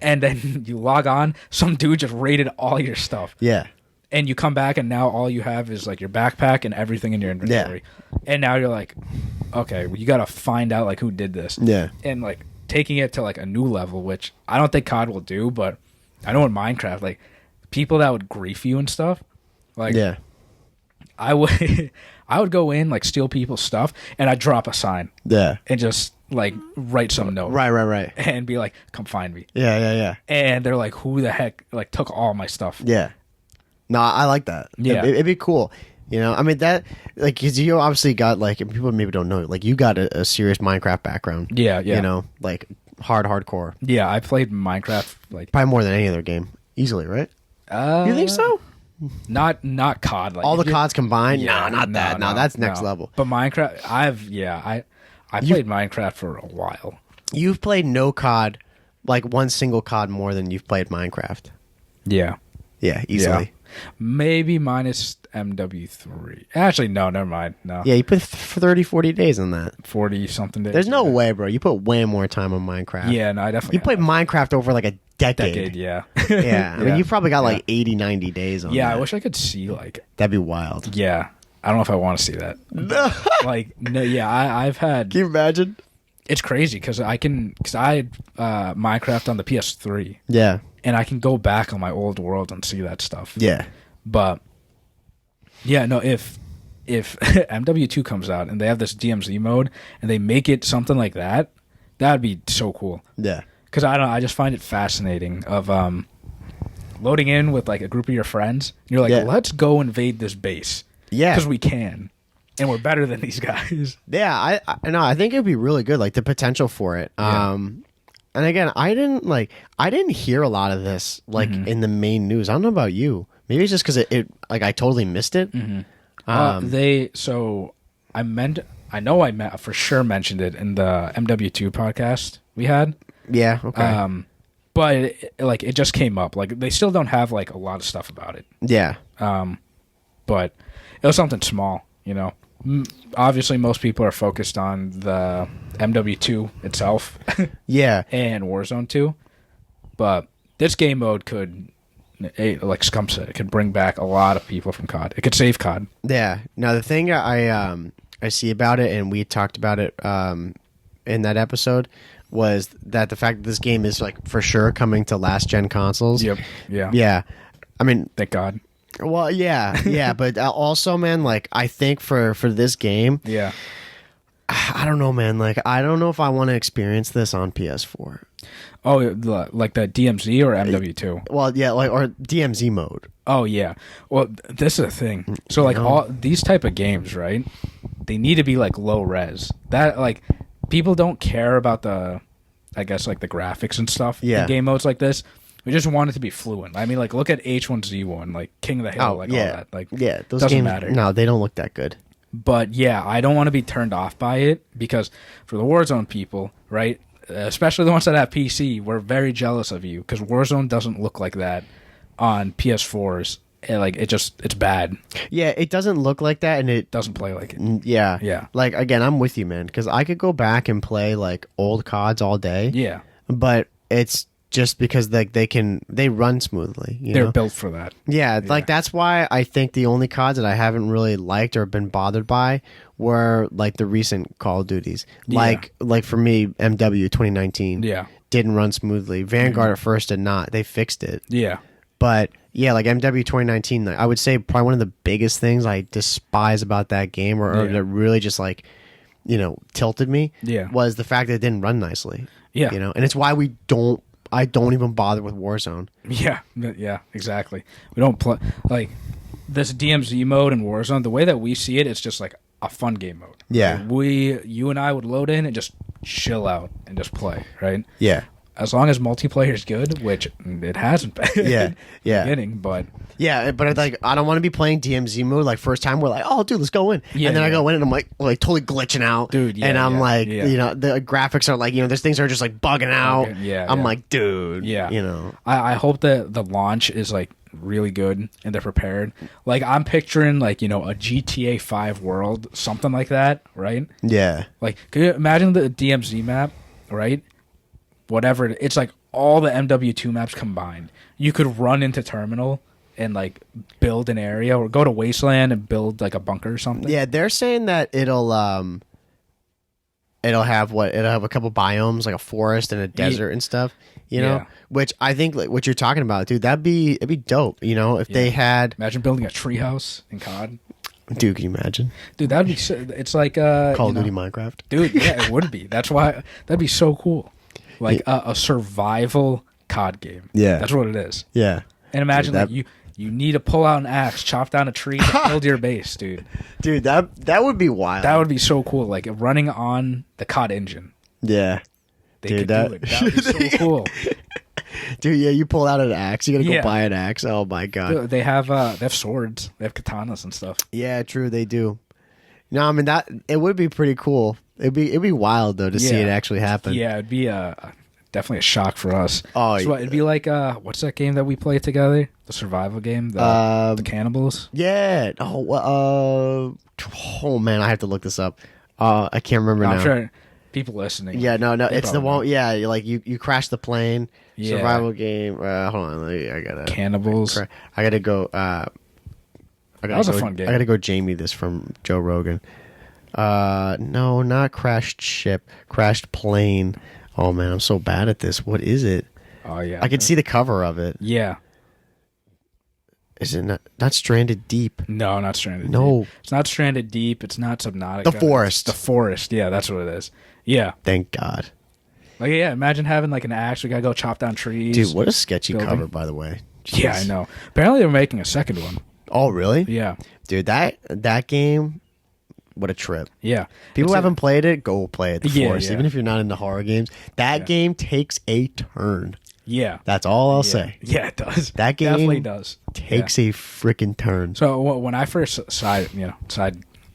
And then you log on, some dude just raided all your stuff. Yeah. and you come back and now all you have is like your backpack and everything in your inventory. Yeah. And now you're like, okay, well, you got to find out like who did this. Yeah. And like taking it to like a new level, which I don't think COD will do, but I know in Minecraft, like people that would grief you and stuff, like yeah. I would go in, like steal people's stuff, and I'd drop a sign. Yeah. And just like write some note. Right. And be like, come find me. Yeah. And they're like, who the heck like took all my stuff? Yeah. No, I like that. Yeah. It'd be cool. You know, I mean, that, like, because you obviously got, like, and people maybe don't know, like, you got a serious Minecraft background. Yeah. You know, like, hardcore. Yeah, I played Minecraft, like... Probably more than any other game. Easily, right? You think so? Not COD. Like, all the CODs combined? Yeah, no, not that. No, that's next level. But Minecraft, I played Minecraft for a while. You've played no COD, like, one single COD more than you've played Minecraft. Yeah. Yeah, easily. Yeah. Maybe minus MW3. Actually, no, never mind. No. Yeah, you put 30, 40 days on that. 40-something days. There's no way, bro. You put way more time on Minecraft. Yeah, no, I definitely... You played Minecraft over like a decade. Yeah. Yeah. I mean, you probably got like 80, 90 days on that. Yeah, I wish I could see like... That'd be wild. Yeah. I don't know if I want to see that. Like, no, yeah, I've had... Can you imagine? It's crazy because I had Minecraft on the PS3. Yeah. And I can go back on my old world and see that stuff. Yeah. But yeah, no, if MW2 comes out and they have this DMZ mode and they make it something like that, that'd be so cool. Yeah. Because I just find it fascinating of loading in with like a group of your friends. And you're like, let's go invade this base. Yeah. Because we can. And we're better than these guys. Yeah, I think it'd be really good, like the potential for it. Yeah. And again, I didn't hear a lot of this like in the main news. I don't know about you. Maybe it's just because it like I totally missed it. I for sure mentioned it in the MW2 podcast we had. Yeah. Okay. But it just came up. Like they still don't have like a lot of stuff about it. Yeah. But it was something small, you know. Obviously, most people are focused on the MW2 itself. Yeah. And Warzone 2. But this game mode could, like Scum said, it could bring back a lot of people from COD. It could save COD. Yeah. Now, the thing I see about it, and we talked about it in that episode, was that the fact that this game is, like, for sure coming to last-gen consoles. Yep. Yeah. Yeah. I mean... Thank God. Well, yeah, but also, man, like, I think for this game, yeah, I don't know, man. Like, I don't know if I want to experience this on PS4. Oh, like the DMZ or MW2? Well, yeah, like or DMZ mode. Oh, yeah. Well, this is the thing. So, like, all these type of games, right? They need to be like low res. That like people don't care about the, I guess, like the graphics and stuff. Yeah. In game modes like this. We just want it to be fluent. I mean, like, look at H1Z1, like King of the Hill, all that. Like, yeah, those doesn't games matter. No, they don't look that good. But yeah, I don't want to be turned off by it because for the Warzone people, right, especially the ones that have PC, we're very jealous of you because Warzone doesn't look like that on PS4s. And, like, it's bad. Yeah, it doesn't look like that, and it doesn't play like it. Yeah, yeah. Like again, I'm with you, man, because I could go back and play like old CODs all day. Yeah, but it's just because they run smoothly. They're built for that. Yeah, like that's why I think the only CODs that I haven't really liked or been bothered by were like the recent Call of Duties. Like for me, MW 2019 didn't run smoothly. Vanguard at first did not. They fixed it. Yeah. But yeah, like MW 2019, I would say probably one of the biggest things I despise about that game or that really just like, tilted me was the fact that it didn't run nicely. Yeah. And it's why I don't even bother with Warzone. Yeah, exactly. We don't play like this DMZ mode in Warzone. The way that we see it, it's just like a fun game mode. Yeah, like you and I would load in and just chill out and just play, right? Yeah. As long as multiplayer is good, which it hasn't been. Yeah, in the beginning, but like I don't want to be playing DMZ mode. Like first time we're like, oh, dude, let's go in, and then I go in and I'm like totally glitching out, dude. Yeah, and I'm like, the graphics are like, there's things that are just like bugging out. I'm like, dude, I hope that the launch is like really good and they're prepared. Like I'm picturing like a GTA 5 world, something like that, right? Yeah. Like, can you imagine the DMZ map, right? Whatever it's like all the MW2 maps combined. You could run into terminal and like build an area, or go to Wasteland and build like a bunker or something. Yeah, they're saying that it'll have a couple biomes, like a forest and a desert and stuff. You know, which I think like what you're talking about, dude. It'd be dope. You know, if they had imagine building a treehouse in COD. Dude, can you imagine? Dude, that'd be. It's like Call of Duty Minecraft. Dude, yeah, it would be. That's why that'd be so cool. Like a survival COD game. Yeah, that's what it is. Yeah, and imagine dude, like you need to pull out an axe, chop down a tree, to build your base, dude. Dude, that would be wild. That would be so cool. Like running on the COD engine. Yeah, dude, that would be so cool. Dude, yeah, you pull out an axe. You gotta go buy an axe. Oh my god. Dude, they have swords. They have katanas and stuff. Yeah, true. They do. No, I mean that it would be pretty cool. It'd be wild though to see it actually happen. Yeah, it'd be definitely a shock for us. Oh, so it'd be like what's that game that we play together? The survival game, the Cannibals. Yeah. Oh man, I have to look this up. I can't remember now. I'm sure people listening. Yeah, no, it's the one. Yeah, like you crash the plane. Yeah. Survival game. Hold on, I gotta Cannibals. I gotta go. That was a fun game. I gotta go. Jamie this from Joe Rogan. No, not crashed ship. Crashed plane. Oh man, I'm so bad at this. What is it? Oh yeah, I can see the cover of it. Yeah. Is it not Stranded Deep? No, not Stranded No. Deep. It's not Stranded Deep. It's not Subnautica. The Forest. The Forest. Yeah, that's what it is. Yeah. Thank God. Like, yeah, imagine having like an axe. We gotta go chop down trees. Dude, what a sketchy cover, by the way. Jeez. Yeah, I know. Apparently, they're making a second one. Oh, really? Yeah. Dude, that game, what a trip. Yeah. People who haven't played it, go play it. The Forest. Yeah. Even if you're not into horror games, that game takes a turn. Yeah. That's all I'll say. Yeah, it does. That game definitely does. Takes a freaking turn. So when I first side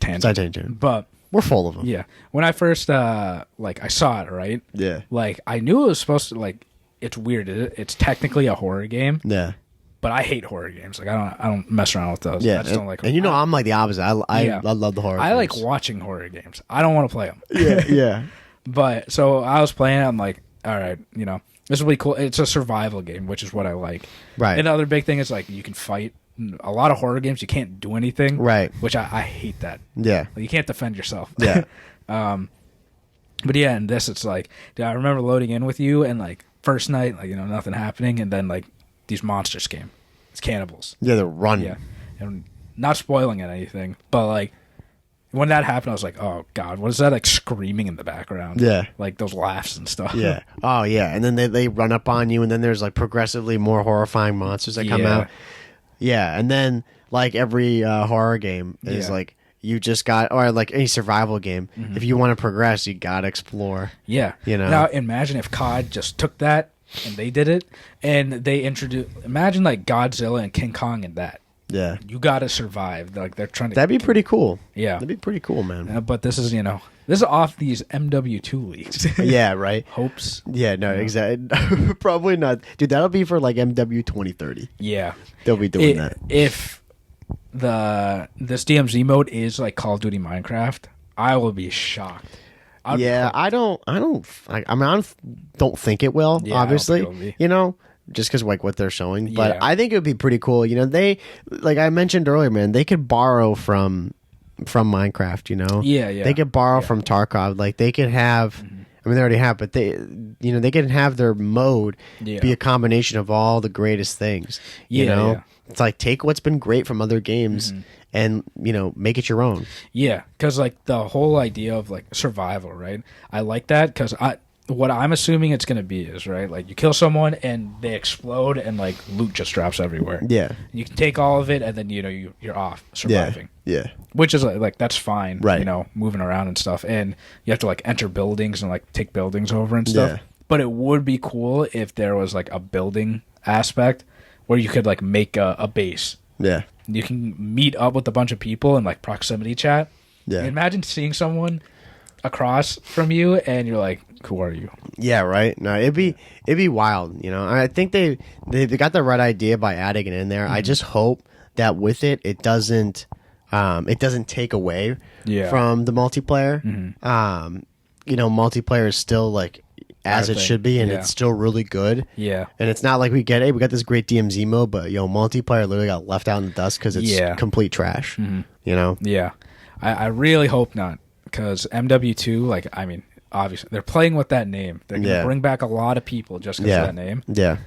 tangent. But we're full of them. Yeah. When I first I saw it, right? Yeah. Like I knew it was supposed to it's weird. It's technically a horror game. Yeah. But I hate horror games. Like I don't mess around with those. Yeah. I just don't like them. And I'm like the opposite. I love the horror games. I like watching horror games. I don't want to play them. Yeah. Yeah. But so I was playing it. I'm like, all right, this will be cool. It's a survival game, which is what I like. Right. And the other big thing is like you can fight. A lot of horror games you can't do anything. Right. Which I hate that. Yeah. Like, you can't defend yourself. Yeah. But yeah, in this it's like, dude, I remember loading in with you and like first night, like nothing happening, and then like these monsters came. It's cannibals. Yeah, they're running. Yeah. And not spoiling anything, but like when that happened, I was like, oh God, what is that like screaming in the background? Yeah. Like those laughs and stuff. Yeah. Oh, yeah. And then they run up on you, and then there's like progressively more horrifying monsters that come out. Yeah. And then like every horror game is like you just got, or like any survival game, if you want to progress, you got to explore. Yeah. Now imagine if COD just took that and they did it, and they imagine like Godzilla and King Kong and that. Yeah. You got to survive. Like they're trying to. That'd be pretty cool. Yeah. That'd be pretty cool, man. But this is, this is off these MW2 leaks. Yeah, right. Hopes. Yeah, no, exactly. Probably not. Dude, that'll be for like MW 2030. Yeah. They'll be doing that. If this DMZ mode is like Call of Duty Minecraft, I will be shocked. I don't think it will, obviously. Just because like what they're showing, but I think it would be pretty coal. They, like I mentioned earlier, man, they could borrow from Minecraft. Yeah. They could borrow from Tarkov. Like they could have. I mean, they already have, but they can have their mode be a combination of all the greatest things. It's like take what's been great from other games and make it your own. Yeah, because like the whole idea of like survival, right? I like that because what I'm assuming it's going to be is, right, like you kill someone and they explode and like loot just drops everywhere. Yeah. You can take all of it and then, you're off surviving. Yeah. Which is like that's fine, right. Moving around and stuff. And you have to like enter buildings and like take buildings over and stuff. Yeah. But it would be cool if there was like a building aspect where you could like make a base. Yeah. You can meet up with a bunch of people and like proximity chat. Yeah. Imagine seeing someone across from you and you're like, who are you? Yeah, right. No, it'd be wild. I think they got the right idea by adding it in there. I just hope that with it doesn't take away from the multiplayer. Multiplayer is still like as it should be, and it's still really good. Yeah. And it's not like we got this great DMZ mode, but multiplayer literally got left out in the dust because it's complete trash. Mm-hmm. You know? Yeah. I really hope not, because MW2, like, I mean, obviously they're playing with that name. They're gonna bring back a lot of people just because of that name. Yeah.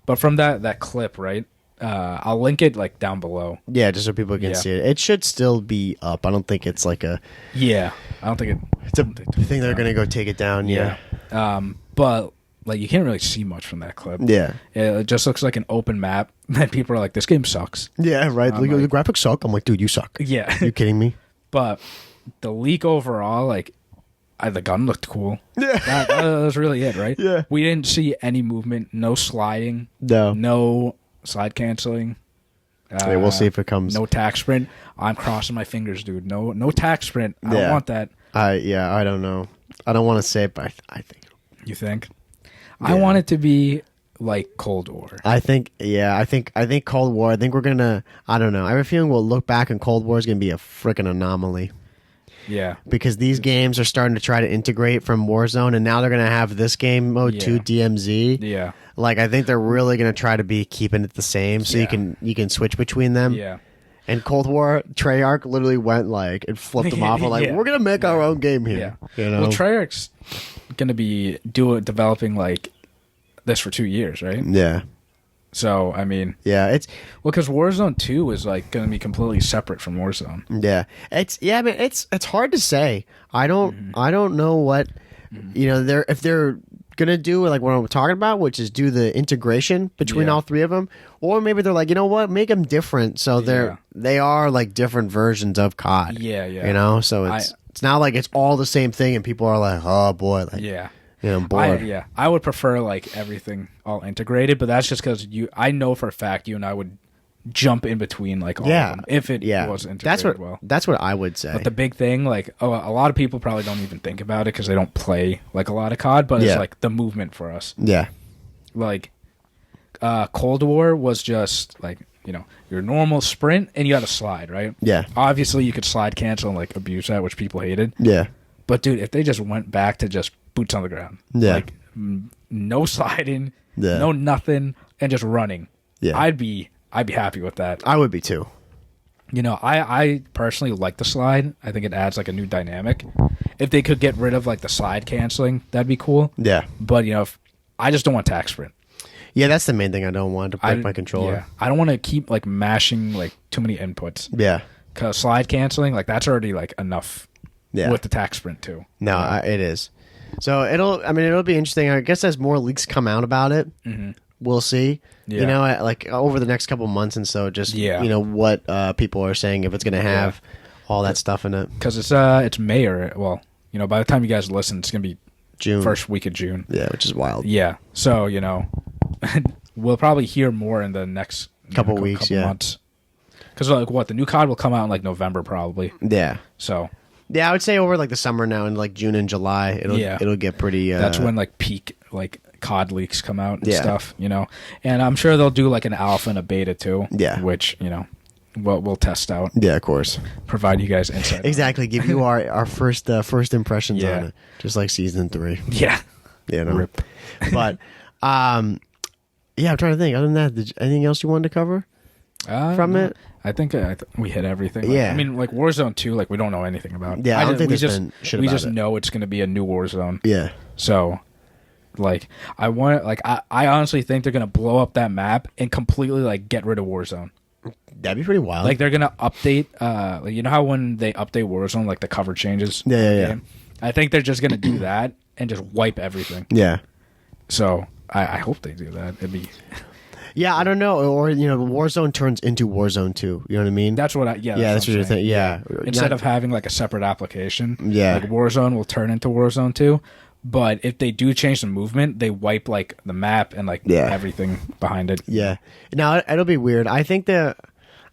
But from that clip, right? I'll link it like down below. Yeah, just so people can see it. It should still be up. I don't think it's like a. Yeah, I don't think it's a thing they're gonna go take it down. Yeah. But like you can't really see much from that clip. Yeah. It just looks like an open map. And people are like, "This game sucks." Yeah, right. The graphics suck. I'm like, dude, you suck. Yeah. Are you kidding me? But the leak overall, like, the gun looked cool. Yeah. That was really it, right? Yeah. We didn't see any movement, no sliding, no slide canceling. We'll see if it comes. No tack sprint. I'm crossing my fingers, dude. No tack sprint. I don't want that. I don't know. I don't want to say it, but I think. You think? Yeah. I want it to be like Cold War. I think Cold War. I think we're gonna. I don't know. I have a feeling we'll look back and Cold War is gonna be a freaking anomaly. Yeah. Because these games are starting to try to integrate from Warzone, and now they're going to have this game mode 2 DMZ. Yeah. Like, I think they're really going to try to be keeping it the same, so you can switch between them. Yeah. And Cold War, Treyarch literally went like and flipped them off. Like, we're going to make our own game here. Yeah. You know? Well, Treyarch's going to be developing like this for 2 years, right? Yeah. So, I mean... Yeah, because Warzone 2 is, like, going to be completely separate from Warzone. Yeah. I mean, it's hard to say. I don't know what... if they're going to do, like, what I'm talking about, which is do the integration between all three of them, or maybe they're like, you know what, make them different, so they are, like, different versions of COD. Yeah, yeah. You know? So it's not like it's all the same thing, and people are like, oh, boy. Like, yeah. I'm bored. I would prefer like everything all integrated, but that's just because I know for a fact you and I would jump in between like all of them if it was integrated well. That's what I would say. But the big thing, like a lot of people probably don't even think about it because they don't play like a lot of COD, but it's like the movement for us. Yeah. Like Cold War was just like, your normal sprint and you had a slide, right? Yeah. Obviously you could slide cancel and like abuse that, which people hated. Yeah. But dude, if they just went back to just boots on the ground, like no sliding, no nothing, and just running, I'd be happy with that. I would be too. I personally like the slide. I think it adds like a new dynamic. If they could get rid of like the slide canceling, that'd be cool. Yeah. But if I just don't want tack sprint. Yeah, that's the main thing I don't want to break my controller. Yeah. I don't want to keep like mashing like too many inputs. Yeah. Because slide canceling, like that's already like enough. Yeah. With the tack sprint too. No, it is. So it'll be interesting. I guess as more leaks come out about it, we'll see. Yeah. Like over the next couple months and so, just what people are saying, if it's going to have all that stuff in it. Because it's May or by the time you guys listen, it's going to be June, first week of June. Yeah, which is wild. Yeah. So we'll probably hear more in the next couple weeks, months. Because the new COD will come out in like November probably. Yeah. So. Yeah, I would say over like the summer now in like June and July, it'll get pretty. That's when like peak like COD leaks come out and stuff, And I'm sure they'll do like an alpha and a beta too. Yeah, which we'll test out. Yeah, of course. Provide you guys insight. Exactly. Give you our first impressions on it, just like season 3. Yeah. Rip. But I'm trying to think. Other than that, anything else you wanted to cover from it? I think we hit everything. Yeah. I mean, like Warzone 2, like we don't know anything about. Yeah, I don't think we just know it's going to be a new Warzone. Yeah. So, like, I honestly think they're going to blow up that map and completely like get rid of Warzone. That'd be pretty wild. Like they're going to update. How when they update Warzone, like the cover changes. Yeah. I think they're just going to do that and just wipe everything. Yeah. So I hope they do that. It'd be. Yeah, I don't know. Or, Warzone turns into Warzone 2. You know what I mean? That's what that's what you're saying. Yeah. Instead of having like a separate application, like Warzone will turn into Warzone 2. But if they do change the movement, they wipe like the map and like everything behind it. Yeah. Now, it'll be weird. I think I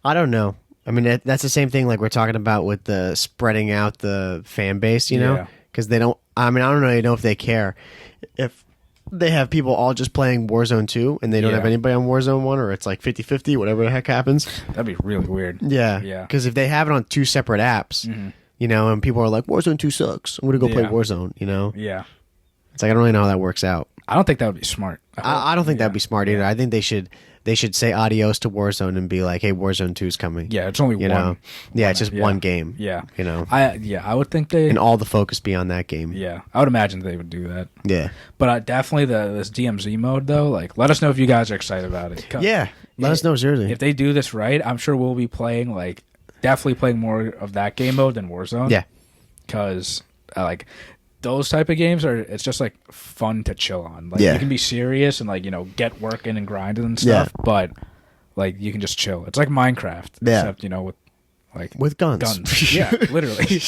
don't know. I mean, that's the same thing like we're talking about with the spreading out the fan base, Because they don't, I don't really know if they care. If they have people all just playing Warzone 2 and they don't have anybody on Warzone 1, or it's like 50-50, whatever the heck happens. That'd be really weird. Yeah. Because if they have it on 2 separate apps, and people are like, Warzone 2 sucks, I'm going to go play Warzone, Yeah. It's like I don't really know how that works out. I don't think that would be smart. I don't think that'd be smart either. I think they should say adios to Warzone and be like, hey, Warzone 2 is coming. Yeah, it's only one. Know? Yeah, it's just one game. Yeah. You know? I would think they... And all the focus be on that game. Yeah, I would imagine they would do that. Yeah. But definitely this DMZ mode, though, like, let us know if you guys are excited about it. Yeah, let us know, seriously. If they do this right, I'm sure we'll be playing, like, definitely playing more of that game mode than Warzone. Yeah. Because, like... those type of games it's just like fun to chill on. Like you can be serious and like, you know, get working and grinding and stuff, but like you can just chill. It's like Minecraft, except, you know, with guns. Yeah, literally.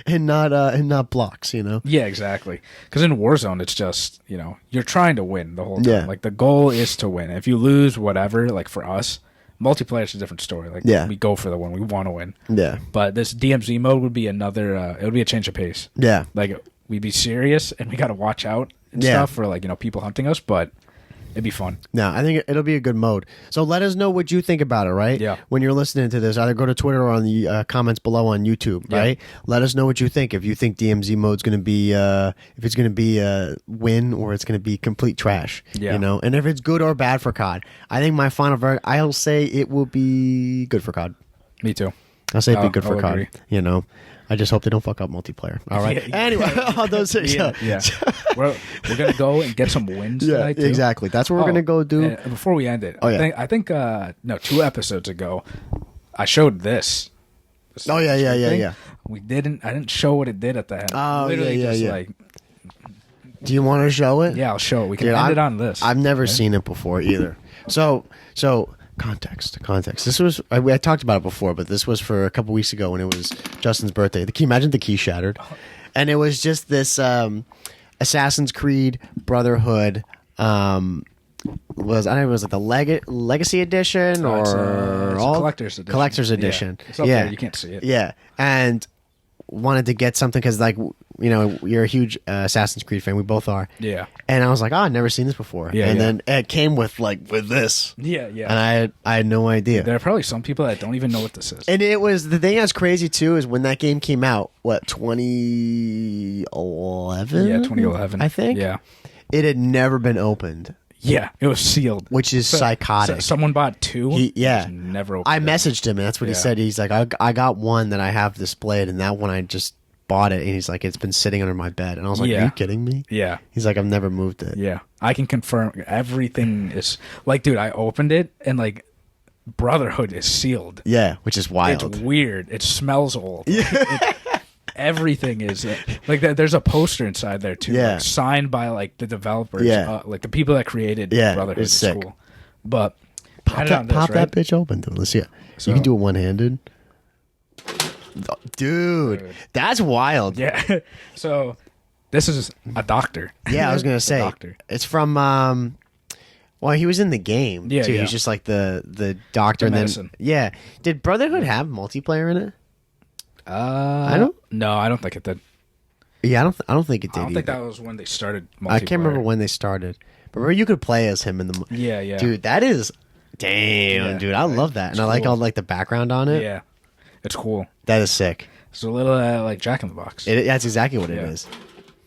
and not blocks, you know. Yeah, exactly. Because in Warzone, it's just, you know, you're trying to win the whole time. Yeah. Like the goal is to win. If you lose, whatever. Like for us, multiplayer is a different story. Like we go for the win. We want to win. Yeah. But this DMZ mode would be another. It would be a change of pace. Yeah. Like we'd be serious and we got to watch out and stuff for like, you know, people hunting us. But it'd be fun. No, I think it'll be a good mode. So let us know what you think about it, right? Yeah. When you're listening to this, either go to Twitter or on the comments below on YouTube, right? Let us know what you think. If you think DMZ mode's going to be, if it's going to be a win or it's going to be complete trash, you know? And if it's good or bad for COD. I think my final verdict, I'll say it will be good for COD. Me too. I'll say it'll be good for COD, agree. You know? I just hope they don't fuck up multiplayer. All right. Anyway, all those things. We're gonna go and get some wins tonight too. Exactly. That's what we're gonna go do. Before we end it, I think 2 episodes ago, I showed this. Yeah. I didn't show what it did at the end. Oh, literally like. Do you want to show it? Yeah, I'll show it. We can end it on this. I've never seen it before either. So. Context. This was I talked about it before, but this was for a couple weeks ago when it was Justin's birthday. Imagine the key shattered, and it was just this Assassin's Creed Brotherhood. I don't know, it was like the Legacy Edition or it's all collector's edition. Yeah. It's up there. You can't see it. Yeah, and wanted to get something because, like, you know, you're a huge Assassin's Creed fan. We both are. Yeah. And I was like, I've never seen this before. Yeah. And then it came with this. Yeah. And I had no idea. There are probably some people that don't even know what this is. And it was the thing that's crazy too is when that game came out. What 2011? Yeah, 2011. I think. Yeah. It had never been opened. Yeah, it was sealed, which is psychotic. Someone bought 2. Never opened I messaged him, and that's what he said. He's like, I got one that I have displayed, and that one I just bought it. And he's like, it's been sitting under my bed. And I was like, are you kidding me? Yeah. He's like, I've never moved it. Yeah, I can confirm everything is like, dude. I opened it, and like, Brotherhood is sealed. Yeah, which is wild. It's weird. It smells old. Yeah. Everything is like that. There's a poster inside there too, like, signed by like the developers, like the people that created Brotherhood. It's sick. Cool. But pop that bitch open, dude. Let's see it. So, you can do it one-handed, dude. That's wild. Yeah. So this is a doctor. Yeah, I was gonna say it's from. Well, he was in the game too. He's just like the doctor, and then Did Brotherhood have multiplayer in it? I don't think it did. Yeah, I don't think it did. I don't think that was when they started multiplayer. I can't remember when they started. But remember, you could play as him in the dude. That is dude. I love that, and I like all like the background on it. Yeah, it's cool. That is sick. It's a little like Jack in the Box. That's exactly what it is.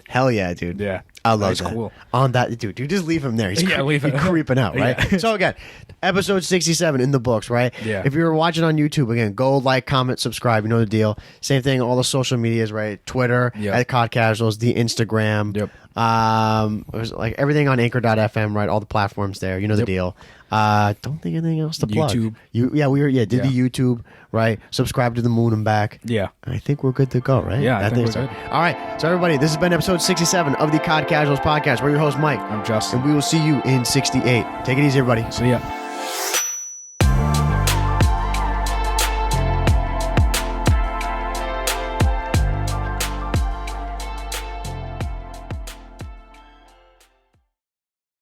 Hell yeah, dude. Yeah. I love that. Cool. On that, dude, just leave him there. He's creeping out, right? Yeah. So again, episode 67 in the books, right? Yeah. If you're watching on YouTube, again, go like, comment, subscribe. You know the deal. Same thing, all the social medias, right? Twitter at COD Casuals, the Instagram. Yep. It was like everything on Anchor.fm, right? All the platforms there. You know the deal. Don't think anything else to plug. YouTube. The YouTube, right? Subscribe to the Moon and Back. Yeah. I think we're good to go, right? Yeah, I think we're good. All right. So everybody, this has been episode 67 of the COD Casuals podcast. We're your host, Mike. I'm Justin. And we will see you in 68. Take it easy, everybody. See ya.